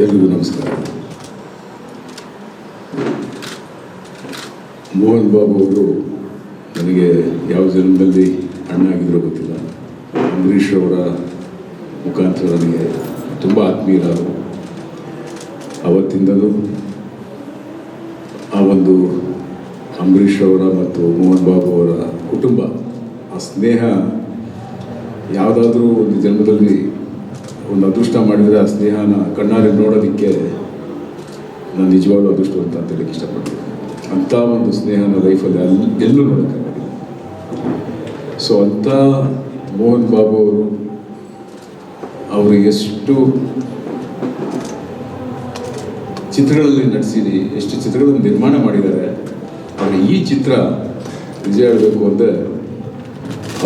ಎಲ್ರಿಗೂ ನಮಸ್ಕಾರ. ಮೋಹನ್ ಬಾಬು ಅವರು ನನಗೆ ಯಾವ ಜನ್ಮದಲ್ಲಿ ಅಣ್ಣ ಆಗಿದ್ರೂ ಗೊತ್ತಿಲ್ಲ. ಅಂಬರೀಷ್ ಅವರ ಮುಖಾಂತರ ನನಗೆ ತುಂಬ ಆತ್ಮೀಯರಾದರು. ಅವತ್ತಿಂದಲೂ ಆ ಒಂದು ಅಂಬರೀಷ್ ಅವರ ಮತ್ತು ಮೋಹನ್ ಬಾಬು ಅವರ ಕುಟುಂಬ, ಆ ಸ್ನೇಹ ಯಾವುದಾದ್ರೂ ಒಂದು ಜನ್ಮದಲ್ಲಿ ಒಂದು ಅದೃಷ್ಟ ಮಾಡಿದರೆ ಆ ಸ್ನೇಹನ ಕಣ್ಣಾರೆ ನೋಡೋದಕ್ಕೆ ನಾನು ನಿಜವಾಗ್ಲೂ ಅದೃಷ್ಟವಂತ ಅಂತ ಹೇಳಕ್ಕೆ ಇಷ್ಟಪಡ್ತೀನಿ. ಅಂಥ ಒಂದು ಸ್ನೇಹನ ಲೈಫಲ್ಲಿ ಎಲ್ಲೂ ನೋಡೋಕ್ಕಾಗಲ್ಲ. ಸೊ ಅಂಥ ಮೋಹನ್ ಬಾಬು ಅವರು ಎಷ್ಟು ಚಿತ್ರಗಳಲ್ಲಿ ನಟಿಸಿರಿ, ಎಷ್ಟು ಚಿತ್ರಗಳನ್ನು ನಿರ್ಮಾಣ ಮಾಡಿದ್ದಾರೆ. ಆದರೆ ಈ ಚಿತ್ರ ನಿಜ ಹೇಳಬೇಕು ಅಂದರೆ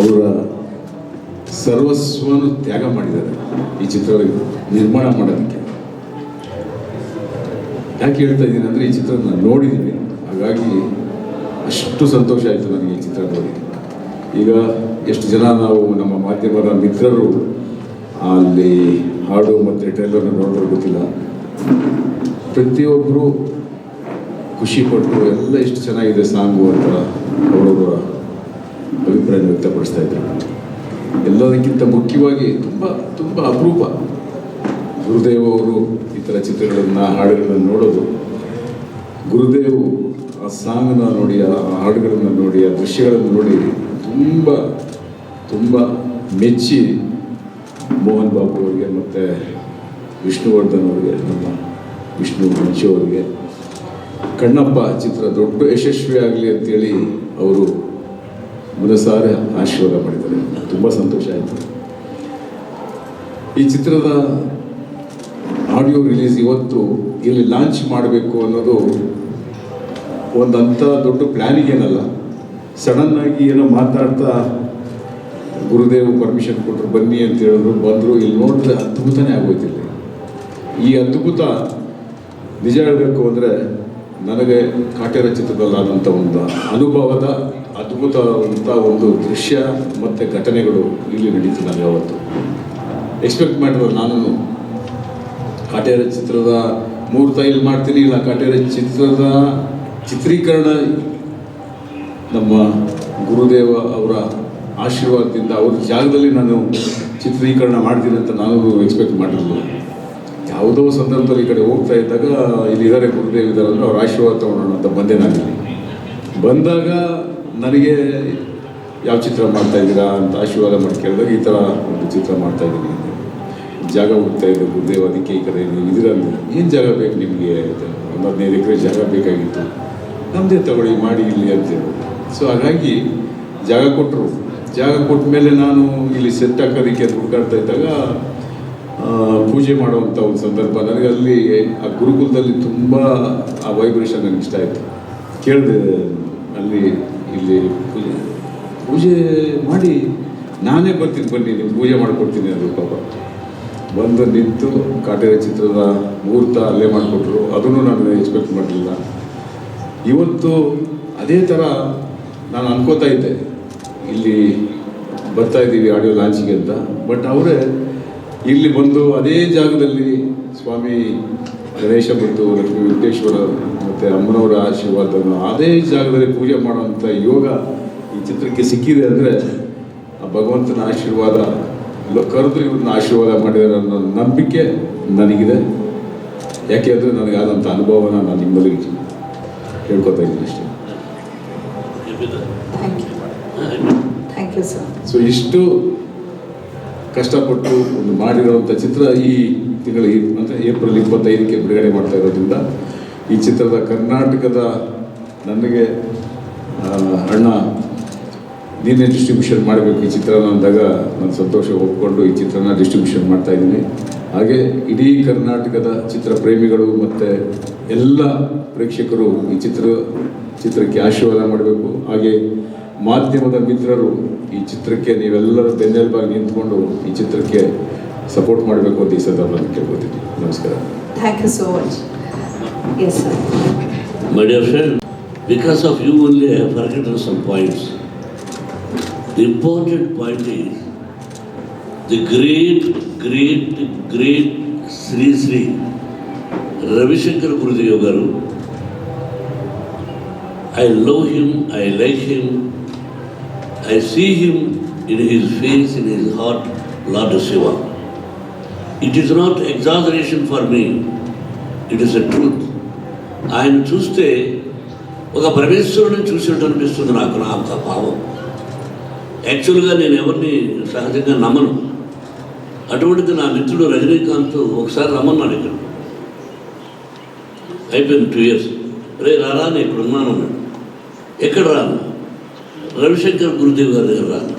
ಅವರ ಸರ್ವಸ್ವವನ್ನು ತ್ಯಾಗ ಮಾಡಿದ್ದಾರೆ ಈ ಚಿತ್ರ ನಿರ್ಮಾಣ ಮಾಡೋದಕ್ಕೆ. ಯಾಕೆ ಹೇಳ್ತಾ ಇದ್ದೀನಿ ಅಂದರೆ ಈ ಚಿತ್ರ ನಾನು ನೋಡಿದ್ದೀನಿ, ಹಾಗಾಗಿ ಅಷ್ಟು ಸಂತೋಷ ಆಯಿತು ನನಗೆ ಈ ಚಿತ್ರ ನೋಡಿ. ಈಗ ಎಷ್ಟು ಜನ ನಾವು ನಮ್ಮ ಮಾಧ್ಯಮದ ಮಿತ್ರರು ಅಲ್ಲಿ ಹಾಡು ಮತ್ತು ಟ್ರೈಲರ್ನ ನೋಡಿದ್ರೆ ಗೊತ್ತಿಲ್ಲ, ಪ್ರತಿಯೊಬ್ಬರು ಖುಷಿಪಟ್ಟು ಎಲ್ಲ ಎಷ್ಟು ಚೆನ್ನಾಗಿದೆ ಸಾಂಗು ಅಂತ ಅವರವರ ಅಭಿಪ್ರಾಯ ವ್ಯಕ್ತಪಡಿಸ್ತಾ ಇದ್ದಾರೆ. ಎಲ್ಲದಕ್ಕಿಂತ ಮುಖ್ಯವಾಗಿ ತುಂಬ ತುಂಬ ಅಪರೂಪ ಗುರುದೇವ್ ಅವರು ಈ ಥರ ಚಿತ್ರಗಳನ್ನು ಹಾಡುಗಳನ್ನು ನೋಡೋದು. ಗುರುದೇವ್ ಆ ಸಾಂಗನ್ನ ನೋಡಿ, ಆ ಹಾಡುಗಳನ್ನು ನೋಡಿ, ಆ ದೃಶ್ಯಗಳನ್ನು ನೋಡಿ ತುಂಬ ತುಂಬ ಮೆಚ್ಚಿ ಮೋಹನ್ ಬಾಬು ಅವರಿಗೆ ಮತ್ತು ವಿಷ್ಣುವರ್ಧನ್ ಅವರಿಗೆ, ನಮ್ಮ ವಿಷ್ಣು ಮಂಚು ಅವರಿಗೆ ಕಣ್ಣಪ್ಪ ಚಿತ್ರ ದೊಡ್ಡ ಯಶಸ್ವಿ ಆಗಲಿ ಅಂತೇಳಿ ಅವರು ಮನಸಾರೆ ಆಶೀರ್ವಾದ ಮಾಡಿದ್ದಾರೆ. ತುಂಬ ಸಂತೋಷ ಆಯಿತು. ಈ ಚಿತ್ರದ ಆಡಿಯೋ ರಿಲೀಸ್ ಇವತ್ತು ಇಲ್ಲಿ ಲಾಂಚ್ ಮಾಡಬೇಕು ಅನ್ನೋದು ಒಂದಂಥ ದೊಡ್ಡ ಪ್ಲ್ಯಾನಿಂಗ್ ಏನಲ್ಲ. ಸಡನ್ನಾಗಿ ಏನೋ ಮಾತಾಡ್ತಾ ಗುರುದೇವ್ ಪರ್ಮಿಷನ್ ಕೊಟ್ಟರು ಬನ್ನಿ ಅಂತ ಹೇಳಿದ್ರು, ಬಂದರು. ಇಲ್ಲಿ ನೋಡಿದ್ರೆ ಅದ್ಭುತನೇ ಆಗೋಯ್ತಿಲ್ಲ. ಈ ಅದ್ಭುತ ನಿಜ ಹೇಳಬೇಕು ಅಂದರೆ ನನಗೆ ಕಾಟೇರ ಚಿತ್ರದಲ್ಲಾದಂಥ ಒಂದು ಅನುಭವದ ಅದ್ಭುತವಂಥ ಒಂದು ದೃಶ್ಯ ಮತ್ತು ಘಟನೆಗಳು ಇಲ್ಲಿ ನಡೀತು. ನಾನು ಯಾವತ್ತು ಎಕ್ಸ್ಪೆಕ್ಟ್ ಮಾಡಿರೋದು, ನಾನು ಕಾಟೇರ ಚಿತ್ರದ ಮುಹೂರ್ತ ಇಲ್ಲಿ ಮಾಡ್ತೀನಿ, ಇಲ್ಲ ಕಾಟೇರ ಚಿತ್ರದ ಚಿತ್ರೀಕರಣ ನಮ್ಮ ಗುರುದೇವ ಅವರ ಆಶೀರ್ವಾದದಿಂದ ಅವ್ರ ಜಾಗದಲ್ಲಿ ನಾನು ಚಿತ್ರೀಕರಣ ಮಾಡ್ತೀನಿ ಅಂತ ನಾನು ಎಕ್ಸ್ಪೆಕ್ಟ್ ಮಾಡಿರಲಿಲ್ಲ. ಯಾವುದೋ ಸಂದರ್ಭದಲ್ಲಿ ಈ ಕಡೆ ಹೋಗ್ತಾ ಇದ್ದಾಗ ಇಲ್ಲಿ ಇದ್ದಾರೆ ಗುರುದೇವ್ ಇದ್ದಾರೆ ಅಂದರೆ ಅವ್ರ ಆಶೀರ್ವಾದ ತೊಗೊಳೋಣ ಅಂತ ಬಂದೆ. ನಾನಿಲ್ಲಿ ಬಂದಾಗ ನನಗೆ ಯಾವ ಚಿತ್ರ ಮಾಡ್ತಾಯಿದ್ದೀರಾ ಅಂತ ಆಶೀರ್ವಾದ ಮಾಡಿ ಕೇಳಿದಾಗ ಈ ಥರ ಒಂದು ಚಿತ್ರ ಮಾಡ್ತಾಯಿದ್ದೀನಿ, ಜಾಗ ಹುಡ್ತಾ ಇದ್ದೆ ಗುರುದೇವ್, ಅದಕ್ಕೆ ಈ ಕಡೆ ನೀವು ಇದ್ದೀರ ಅಂದರೆ ಏನು ಜಾಗ ಬೇಕು ನಿಮಗೆ ಅಂತ. ಒಂದು 15 ಎಕರೆ ಜಾಗ ಬೇಕಾಗಿತ್ತು, ನಮ್ಮದೇ ತಗೊಳ್ಳಿ ಮಾಡಿ ಇಲ್ಲಿ ಅಂತೇಳಿ. ಸೊ ಹಾಗಾಗಿ ಜಾಗ ಕೊಟ್ಟರು. ಜಾಗ ಕೊಟ್ಟ ಮೇಲೆ ನಾನು ಇಲ್ಲಿ ಸೆಟ್ ಹಾಕೋದಕ್ಕೆ ಹುಡುಕಾಡ್ತಾ ಇದ್ದಾಗ ಪೂಜೆ ಮಾಡುವಂಥ ಒಂದು ಸಂದರ್ಭ ನನಗೆ ಅಲ್ಲಿ ಆ ಗುರುಕುಲದಲ್ಲಿ ತುಂಬ ಆ ವೈಬ್ರೇಷನ್ ನನಗೆ ಇಷ್ಟ ಆಯಿತು. ಕೇಳಿದೆ ಅಲ್ಲಿ ಇಲ್ಲಿ ಪೂಜೆ ಮಾಡಿ ನಾನೇ ಬರ್ತೀನಿ, ಬನ್ನಿ ನೀವು ಪೂಜೆ ಮಾಡಿಕೊಡ್ತೀನಿ ಅಂದರು. ಪಾಪ ಬಂದು ನಿಂತು ಕಾಟೇರ ಚಿತ್ರದ ಮುಹೂರ್ತ ಅಲ್ಲೇ ಮಾಡಿಕೊಟ್ರು. ಅದನ್ನು ನಾನು ಎಕ್ಸ್ಪೆಕ್ಟ್ ಮಾಡಲಿಲ್ಲ. ಇವತ್ತು ಅದೇ ಥರ ನಾನು ಅನ್ಕೋತಾ ಇದ್ದೆ ಇಲ್ಲಿ ಬರ್ತಾ ಇದ್ದೀವಿ ಆಡಿಯೋ ಲಾಂಚಿಗೆ ಅಂತ. ಬಟ್ ಅವರೇ ಇಲ್ಲಿ ಬಂದು ಅದೇ ಜಾಗದಲ್ಲಿ ಸ್ವಾಮಿ ಗಣೇಶ ಮತ್ತು ಲಕ್ಷ್ಮೀ ವೆಂಕಟೇಶ್ವರ ಮತ್ತು ಅಮ್ಮನವರ ಆಶೀರ್ವಾದವನ್ನು ಅದೇ ಜಾಗದಲ್ಲಿ ಪೂಜೆ ಮಾಡುವಂಥ ಯೋಗ ಈ ಚಿತ್ರಕ್ಕೆ ಸಿಕ್ಕಿದೆ ಅಂದರೆ ಆ ಭಗವಂತನ ಆಶೀರ್ವಾದ ಕರೆದು ಇವ್ರನ್ನ ಆಶೀರ್ವಾದ ಮಾಡಿದ್ದಾರೆ ಅನ್ನೋ ನಂಬಿಕೆ ನನಗಿದೆ. ಯಾಕೆ ಅಂದರೆ ನನಗಾದಂಥ ಅನುಭವನ ನಾನು ನಿಮ್ಮಲ್ಲಿ ಹೇಳ್ಕೊತಾ ಇದ್ದೀನಿ ಅಷ್ಟೇ. Thank you sir. ಸೊ ಇಷ್ಟು ಕಷ್ಟಪಟ್ಟು ಒಂದು ಮಾಡಿರೋವಂಥ ಚಿತ್ರ ಈ ತಿಂಗಳ ಅಂದರೆ ಏಪ್ರಿಲ್ 25ಕ್ಕೆ ಬಿಡುಗಡೆ ಮಾಡ್ತಾ ಇರೋದ್ರಿಂದ ಈ ಚಿತ್ರದ ಕರ್ನಾಟಕದ ನನಗೆ ಅಣ್ಣ ನೀನೇ ಡಿಸ್ಟ್ರಿಬ್ಯೂಷನ್ ಮಾಡಬೇಕು ಈ ಚಿತ್ರನ ಅಂದಾಗ ನಾನು ಸಂತೋಷ ಒಪ್ಕೊಂಡು ಈ ಚಿತ್ರನ ಡಿಸ್ಟ್ರಿಬ್ಯೂಷನ್ ಮಾಡ್ತಾ ಇದ್ದೀನಿ. ಹಾಗೆ ಇಡೀ ಕರ್ನಾಟಕದ ಚಿತ್ರ ಪ್ರೇಮಿಗಳು ಮತ್ತು ಎಲ್ಲ ಪ್ರೇಕ್ಷಕರು ಈ ಚಿತ್ರಕ್ಕೆ ಆಶೀರ್ವಾದ ಮಾಡಬೇಕು. ಹಾಗೆ ಮಾಧ್ಯಮದ ಮಿತ್ರರು ಈ ಚಿತ್ರಕ್ಕೆ ನೀವೆಲ್ಲರೂ ಬೆನ್ನೆಲುಬಾಗಿ ನಿಂತ್ಕೊಂಡು ಈ ಚಿತ್ರಕ್ಕೆ ಸಪೋರ್ಟ್ ಮಾಡಬೇಕು ಅಂತ ಈ ಸಂದರ್ಭದಲ್ಲಿ ಕೇಳ್ಕೊತೀನಿ. ನಮಸ್ಕಾರ. Thank you so much. Yes sir. My dear friend, because of you only I have forgotten some points. The important point is the great Sri Ravishankar Gurudev garu, I love him, I like him, I see him in his face, in his heart, Lord Shiva. It is not exaggeration for me, it is a truth. ఆయన చూస్తే ఒక పరమేశ్వరుని చూసినట్టు అనిపిస్తుంది నాకు, నా యొక్క భావం. యాక్చువల్గా నేను ఎవరిని సహజంగా నమ్మను. అటువంటిది నా మిత్రుడు రజనీకాంత్ ఒకసారి రమ్మన్నాడు ఇక్కడ. అయిపోయింది 2 years. రే రారా నేను ఇక్కడ ఉన్నాను అన్నాడు. ఎక్కడ రాను? రవిశంకర్ గురుదేవ్ గారి దగ్గర రాను.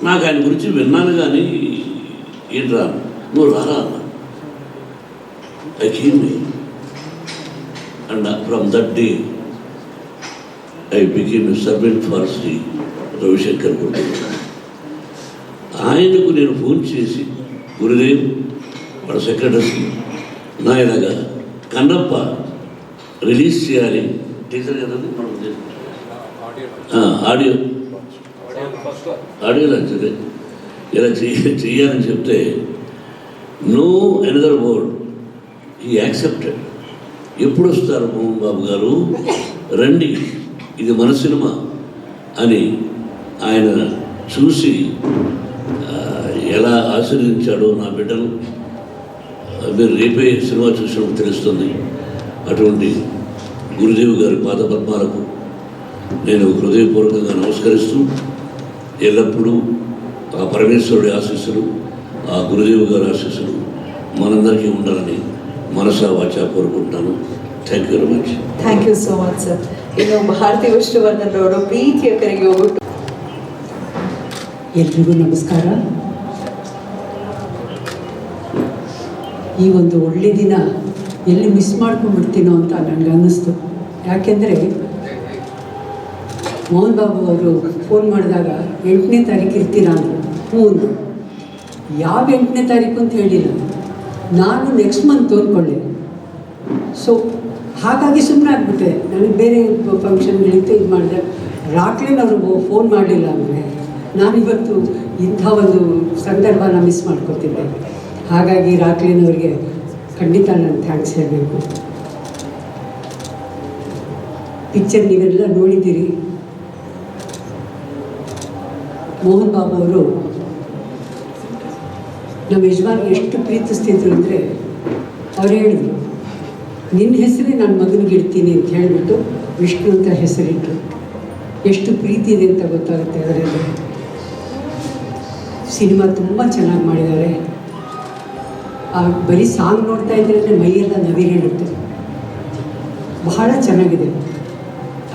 నాకు ఆయన గురించి విన్నాను కానీ ఏంటి రాను, నువ్వు రారా అన్నా. I came and from that day I became a servant for Shri Ravishankar Gurudev. ఆయనకు నేను ఫోన్ చేసి, గురుదేవ్ వాళ్ళ సెక్రటరీ నా ఇలాగా కన్నప్ప రిలీజ్ చేయాలి, టీచర్ కదా ఆడియో లాంచ్ అదే ఇలా చెయ్యాలని చెప్తే నో ఎనదర్ వర్డ్, ఈ యాక్సెప్టెడ్. ఎప్పుడు వస్తారు మోహన్ బాబు గారు, రండి ఇది మన సినిమా అని ఆయన చూసి ఎలా ఆశీర్వదించాడో నా బిడ్డను మీరు రేపే సినిమా చూసినప్పుడు తెలుస్తుంది. అటువంటి గురుదేవ్ గారి పాదపద్మాలకు నేను హృదయపూర్వకంగా నమస్కరిస్తూ, ఎల్లప్పుడూ ఆ పరమేశ్వరుడి ఆశీస్సులు, ఆ గురుదేవ్ గారి ఆశీస్సులు మనందరికీ ఉండాలని మనసా వాచా కోరుకుంటున్నాను. Thank you very much. Thank you so much sir. ಇನ್ನು ಭಾರತಿ ವಿಷ್ಣುವರ್ಧನ್ ಅವರು ಪ್ರೀತಿಯ ಕರೆಗೆ ಹೋಗ್ಬಿಟ್ಟು. ಎಲ್ರಿಗೂ ನಮಸ್ಕಾರ. ಈ ಒಂದು ಒಳ್ಳೆ ದಿನ ಎಲ್ಲಿ ಮಿಸ್ ಮಾಡ್ಕೊಂಡ್ಬಿಡ್ತೀನೋ ಅಂತ ನನಗೆ ಅನ್ನಿಸ್ತು. ಯಾಕೆಂದರೆ ಮೋಹನ್ ಬಾಬು ಅವರು ಫೋನ್ ಮಾಡಿದಾಗ 8ನೇ ತಾರೀಕು ಇರ್ತೀರಾ ಅಂದರು. ಹ್ಞೂ, ಯಾವ 8ನೇ ತಾರೀಕು ಅಂತ ಹೇಳಿಲ್ಲ, ನಾನು ನೆಕ್ಸ್ಟ್ ಮಂತ್ ಅಂದ್ಕೊಳ್ಳೆ. ಸೊ ಹಾಗಾಗಿ ಸುಮ್ಮನೆ ಆಗ್ಬಿಟ್ಟೆ. ನನಗೆ ಬೇರೆ ಫಂಕ್ಷನ್ಗಳಿತ್ತು, ಇದು ಮಾಡಿದೆ. ರಾಕ್ಲಿನ್ ಅವರು ಫೋನ್ ಮಾಡಲಿಲ್ಲ ಅಂದರೆ ನಾನಿವತ್ತು ಇಂಥ ಒಂದು ಸಂದರ್ಭನ ಮಿಸ್ ಮಾಡ್ಕೊತಿದ್ದೆ. ಹಾಗಾಗಿ ರಾಕ್ಲಿನ್ ಅವರಿಗೆ ಖಂಡಿತ ನಾನು ಥ್ಯಾಂಕ್ಸ್ ಹೇಳಬೇಕು. ಪಿಕ್ಚರ್ ನೀವೆಲ್ಲ ನೋಡಿದ್ದೀರಿ. ಮೋಹನ್ ಬಾಬು ಅವರು ನಮ್ಮ ಯಜಮಾನಿಗೆ ಎಷ್ಟು ಪ್ರೀತಿಸ್ತಿದ್ರು ಅಂದರೆ, ಅವ್ರು ಹೇಳಿದ್ರು, ನಿನ್ನ ಹೆಸರೇ ನನ್ನ ಮಗನಿಗೆ ಇಡ್ತೀನಿ ಅಂತ ಹೇಳಿಬಿಟ್ಟು ವಿಷ್ಣು ಅಂತ ಹೆಸರಿಟ್ಟರು. ಎಷ್ಟು ಪ್ರೀತಿ ಇದೆ ಅಂತ ಗೊತ್ತಾಗುತ್ತೆ ಅದರಲ್ಲಿ. ಸಿನಿಮಾ ತುಂಬ ಚೆನ್ನಾಗಿ ಮಾಡಿದ್ದಾರೆ. ಬರೀ ಸಾಂಗ್ ನೋಡ್ತಾ ಇದ್ರೇ ಮೈಯೆಲ್ಲ ನವಿರೇಳುತ್ತೆ. ಬಹಳ ಚೆನ್ನಾಗಿದೆ.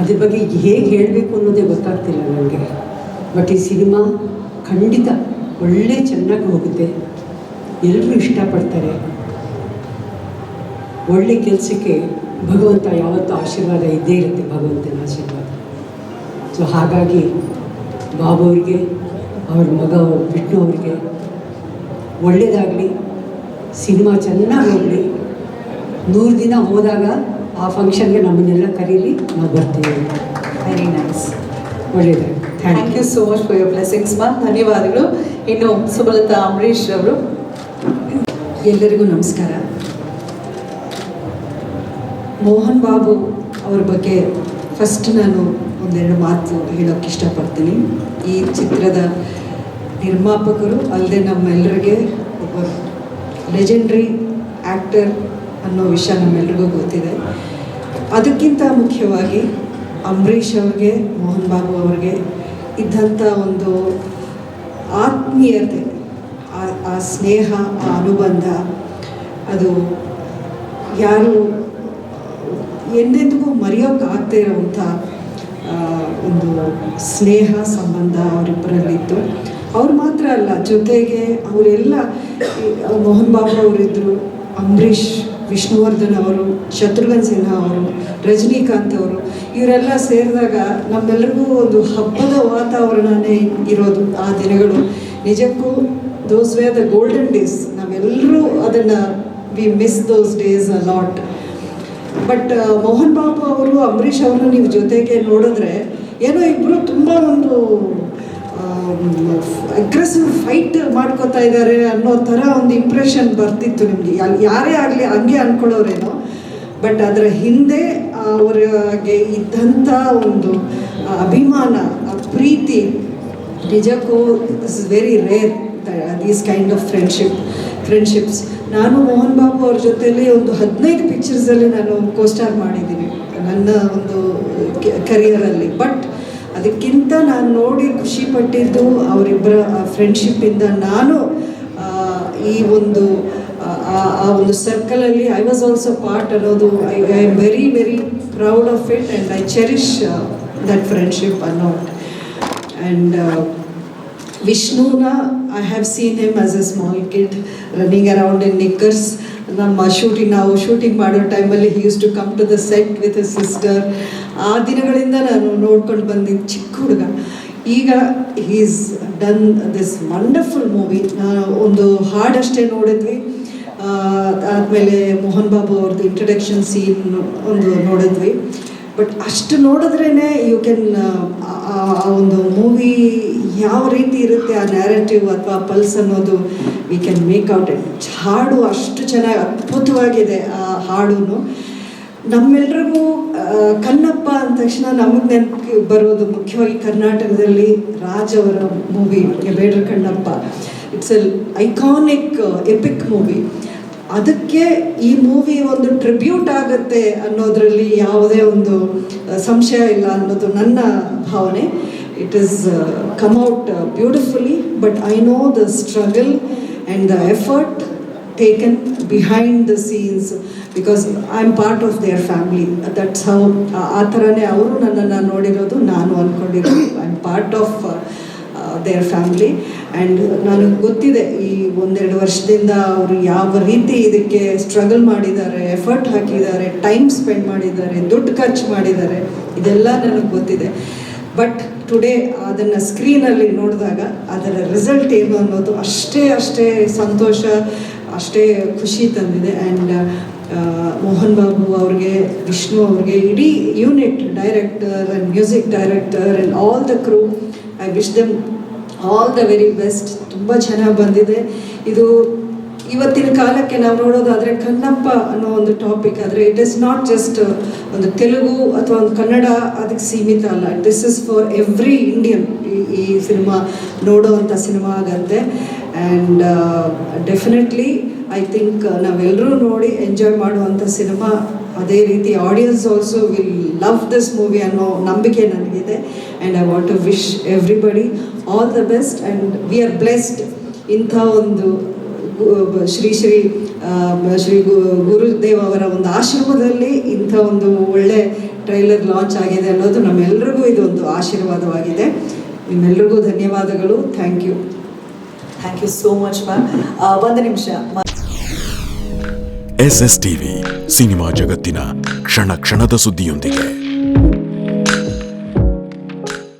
ಅದ್ರ ಬಗ್ಗೆ ಹೇಗೆ ಹೇಳಬೇಕು ಅನ್ನೋದೇ ಗೊತ್ತಾಗ್ತಿಲ್ಲ ನನಗೆ. ಬಟ್ ಈ ಸಿನಿಮಾ ಖಂಡಿತ ಒಳ್ಳೆ ಚೆನ್ನಾಗಿ ಹೋಗುತ್ತೆ, ಎಲ್ಲರೂ ಇಷ್ಟಪಡ್ತಾರೆ. ಒಳ್ಳೆ ಕೆಲಸಕ್ಕೆ ಭಗವಂತ ಯಾವತ್ತೂ ಆಶೀರ್ವಾದ ಇದ್ದೇ ಇರುತ್ತೆ, ಭಗವಂತನ ಆಶೀರ್ವಾದ. ಸೊ ಹಾಗಾಗಿ ಬಾಬು ಅವರಿಗೆ, ಅವ್ರ ಮಗ ವಿಷ್ಣು ಅವರಿಗೆ ಒಳ್ಳೆಯದಾಗಲಿ, ಸಿನಿಮಾ ಚೆನ್ನಾಗಿ ಹೋಗಲಿ. 100 ದಿನ ಹೋದಾಗ ಆ ಫಂಕ್ಷನ್ಗೆ ನಮ್ಮನ್ನೆಲ್ಲ ಕರೀಲಿ, ನಾವು ಬರ್ತೀವಿ. ವೆರಿ ನೈಸ್, ಒಳ್ಳೆಯದಾಗಿ. Thank you so much for your blessings ಮಾ. ಧನ್ಯವಾದಗಳು. ಇನ್ನು ಸುಮಲತಾ ಅಂಬರೀಷ್ ಅವರು. ಎಲ್ಲರಿಗೂ ನಮಸ್ಕಾರ. ಮೋಹನ್ ಬಾಬು ಅವ್ರ ಬಗ್ಗೆ ಫಸ್ಟ್ ನಾನು ಒಂದೆರಡು ಮಾತು ಹೇಳೋಕ್ಕೆ ಇಷ್ಟಪಡ್ತೀನಿ. ಈ ಚಿತ್ರದ ನಿರ್ಮಾಪಕರು ಅಲ್ಲದೆ ನಮ್ಮೆಲ್ಲರಿಗೆ ಒಬ್ಬ ಲೆಜೆಂಡ್ರಿ ಆ್ಯಕ್ಟರ್ ಅನ್ನೋ ವಿಷಯ ನಮ್ಮೆಲ್ರಿಗೂ ಗೊತ್ತಿದೆ. ಅದಕ್ಕಿಂತ ಮುಖ್ಯವಾಗಿ ಅಂಬರೀಷ್ ಅವ್ರಿಗೆ, ಮೋಹನ್ ಬಾಬು ಅವ್ರಿಗೆ ಇದ್ದಂಥ ಒಂದು ಆತ್ಮೀಯತೆ, ಆ ಸ್ನೇಹ, ಆ ಅನುಬಂಧ, ಅದು ಯಾರು ಎಂದೆಂದಿಗೂ ಮರೆಯೋಕ್ಕಾಗದೇ ಇರೋವಂಥ ಒಂದು ಸ್ನೇಹ ಸಂಬಂಧ ಅವರಿಬ್ಬರಲ್ಲಿತ್ತು. ಅವ್ರು ಮಾತ್ರ ಅಲ್ಲ, ಜೊತೆಗೆ ಅವರೆಲ್ಲ, ಮೋಹನ್ ಬಾಬು ಅವರಿದ್ದರು, ಅಂಬರೀಷ್, ವಿಷ್ಣುವರ್ಧನ್ ಅವರು, ಶತ್ರುಘ್ನ ಸಿನ್ಹಾ ಅವರು, ರಜನಿಕಾಂತ್ ಅವರು, ಇವರೆಲ್ಲ ಸೇರಿದಾಗ ನಮ್ಮೆಲ್ಲರಿಗೂ ಒಂದು ಹಬ್ಬದ ವಾತಾವರಣನೇ ಇರೋದು ಆ ದಿನಗಳು. ನಿಜಕ್ಕೂ ದೋಸ್ ವೇರ್ ದ ಗೋಲ್ಡನ್ ಡೇಸ್. ನಾವೆಲ್ಲರೂ ಅದನ್ನು V miss those days a lot. But Mohan Babu ಅವರು, ಅಂಬರೀಷ್ ಅವ್ರನ್ನ ನೀವು ಜೊತೆಗೆ ನೋಡಿದ್ರೆ ಏನೋ ಇಬ್ಬರು ತುಂಬ ಒಂದು ಅಗ್ರೆಸಿವ್ ಫೈಟ್ ಮಾಡ್ಕೋತಾ ಇದ್ದಾರೆ ಅನ್ನೋ ಥರ ಒಂದು ಇಂಪ್ರೆಷನ್ ಬರ್ತಿತ್ತು ನಿಮಗೆ. ಯಾರೇ ಆಗಲಿ ಹಂಗೆ ಅಂದ್ಕೊಳ್ಳೋರೇನೋ, ಬಟ್ ಅದರ ಹಿಂದೆ ಅವರಿಗೆ ಇದ್ದಂಥ ಒಂದು ಅಭಿಮಾನ, ಆ ಪ್ರೀತಿ ನಿಜಕ್ಕೂ is very rare these kind of friendships. ನಾನು ಮೋಹನ್ ಬಾಬು ಅವ್ರ ಜೊತೆಲಿ ಒಂದು 15 ಪಿಕ್ಚರ್ಸಲ್ಲಿ ನಾನು ಕೋಸ್ಟಾರ್ ಮಾಡಿದ್ದೀನಿ ನನ್ನ ಒಂದು ಕರಿಯರಲ್ಲಿ. ಬಟ್ ಅದಕ್ಕಿಂತ ನಾನು ನೋಡಿ ಖುಷಿ ಪಟ್ಟಿದ್ದು ಅವರಿಬ್ಬರ ಫ್ರೆಂಡ್ಶಿಪ್ಪಿಂದ ನಾನು ಈ ಒಂದು ಆ ಒಂದು ಸರ್ಕಲಲ್ಲಿ ಐ ವಾಸ್ ಆಲ್ಸೋ ಪಾರ್ಟ್ ಅನ್ನೋದು I am very very proud of it and I cherish that friendship ಅನ್ನೋಟ್. ಆ್ಯಂಡ್ ವಿಷ್ಣುನ I have seen him as a small kid running around in knickers. ನಮ್ಮ ನಾವು ಶೂಟಿಂಗ್ ಮಾಡೋ ಟೈಮಲ್ಲಿ he used to come to the set with his sister. ಆ ದಿನಗಳಿಂದ ನಾನು ನೋಡ್ಕೊಂಡು ಬಂದಿದ್ದು ಚಿಕ್ಕ ಹುಡುಗ. ಈಗ is done this wonderful movie. ಒಂದು ಹಾಡಷ್ಟೇ ನೋಡಿದ್ವಿ, ಆದಮೇಲೆ ಮೋಹನ್ ಬಾಬು ಅವ್ರದ್ದು ಇಂಟ್ರಡಕ್ಷನ್ ಸೀನ್ ಒಂದು ನೋಡಿದ್ವಿ. ಬಟ್ ಅಷ್ಟು ನೋಡಿದ್ರೇ ಯು ಕ್ಯಾನ್ ಆ ಒಂದು ಮೂವಿ ಯಾವ ರೀತಿ ಇರುತ್ತೆ, ಆ ನ್ಯಾರೇಟಿವ್ ಅಥವಾ ಪಲ್ಸ್ ಅನ್ನೋದು we can make out it. ಹಾಡು ಅಷ್ಟು ಚೆನ್ನಾಗಿ ಅದ್ಭುತವಾಗಿದೆ. ಆ ಹಾಡು ನಮ್ಮೆಲ್ರಿಗೂ ಕಣ್ಣಪ್ಪ ಅಂದ ತಕ್ಷಣ ನಮಗೆ ನೆನಪು ಬರೋದು ಮುಖ್ಯವಾಗಿ ಕರ್ನಾಟಕದಲ್ಲಿ ರಾಜ್ ಅವರ movie Bedara Kannappa. It's a iconic epic movie. ಅದಕ್ಕೆ ಈ ಮೂವಿ ಒಂದು ಟ್ರಿಬ್ಯೂಟ್ ಆಗುತ್ತೆ ಅನ್ನೋದರಲ್ಲಿ ಯಾವುದೇ ಒಂದು ಸಂಶಯ ಇಲ್ಲ ಅನ್ನೋದು ನನ್ನ ಭಾವನೆ. It is come out beautifully, but I know the struggle and the effort taken behind the scenes because I am part of their family. That's how. ಆ ಥರನೇ ಅವರು ನನ್ನನ್ನು ನೋಡಿರೋದು, ನಾನು ಅಂದ್ಕೊಂಡಿರೋದು I am part of their family. And ನನಗೆ ಗೊತ್ತಿದೆ ಈ 1-2 ವರ್ಷದಿಂದ ಅವರು ಯಾವ ರೀತಿ ಇದಕ್ಕೆ ಸ್ಟ್ರಗಲ್ ಮಾಡಿದ್ದಾರೆ, ಎಫರ್ಟ್ ಹಾಕಿದ್ದಾರೆ, ಟೈಮ್ ಸ್ಪೆಂಡ್ ಮಾಡಿದ್ದಾರೆ, ದುಡ್ಡು ಖರ್ಚು ಮಾಡಿದ್ದಾರೆ, ಇದೆಲ್ಲ ನನಗೆ ಗೊತ್ತಿದೆ. ಬಟ್ ಟುಡೇ ಅದನ್ನು ಸ್ಕ್ರೀನಲ್ಲಿ ನೋಡಿದಾಗ ಅದರ ರಿಸಲ್ಟ್ ಏನು ಅನ್ನೋದು ಅಷ್ಟೇ ಸಂತೋಷ, ಅಷ್ಟೇ ಖುಷಿ ತಂದಿದೆ. ಆ್ಯಂಡ್ ಮೋಹನ್ ಬಾಬು ಅವ್ರಿಗೆ, ವಿಷ್ಣು ಅವ್ರಿಗೆ, ಇಡೀ unit, director and music director and all the crew, I wish them all the very best. ತುಂಬ ಚೆನ್ನಾಗಿ ಬಂದಿದೆ ಇದು. ಇವತ್ತಿನ ಕಾಲಕ್ಕೆ ನಾವು ನೋಡೋದಾದರೆ ಕಣ್ಣಪ್ಪ ಅನ್ನೋ ಒಂದು ಟಾಪಿಕ್ ಆದರೆ ಇಟ್ ಈಸ್ ನಾಟ್ ಜಸ್ಟ್ ಒಂದು ತೆಲುಗು ಅಥವಾ ಒಂದು ಕನ್ನಡ ಅದಕ್ಕೆ ಸೀಮಿತ ಅಲ್ಲ. This is for every Indian. ಈ ಸಿನಿಮಾ ನೋಡೋವಂಥ ಸಿನಿಮಾ ಆಗತ್ತೆ. ಆ್ಯಂಡ್ ಡೆಫಿನೆಟ್ಲಿ ಐ ಥಿಂಕ್ ನಾವೆಲ್ಲರೂ ನೋಡಿ ಎಂಜಾಯ್ ಮಾಡುವಂಥ ಸಿನಿಮಾ. ಅದೇ ರೀತಿ audience also will love this movie ಅನ್ನೋ ನಂಬಿಕೆ ನನಗಿದೆ. And I want to wish everybody all the best. And we are blessed. ಇಂಥ ಒಂದು ಶ್ರೀ ಗುರುದೇವ್ ಅವರ ಒಂದು ಆಶ್ರಮದಲ್ಲಿ ಇಂಥ ಒಂದು ಒಳ್ಳೆ ಟ್ರೈಲರ್ ಲಾಂಚ್ ಆಗಿದೆ ಅನ್ನೋದು ನಮ್ಮೆಲ್ಲರಿಗೂ ಇದೊಂದು ಆಶೀರ್ವಾದವಾಗಿದೆ. ನಿಮ್ಮೆಲ್ಲರಿಗೂ ಧನ್ಯವಾದಗಳು. Thank you so much ma'am. ಒಂದು ನಿಮಿಷ. SS ಟಿವಿ ಸಿನಿಮಾ ಜಗತ್ತಿನ ಕ್ಷಣ ಕ್ಷಣದ ಸುದ್ದಿಯೊಂದಿಗೆ.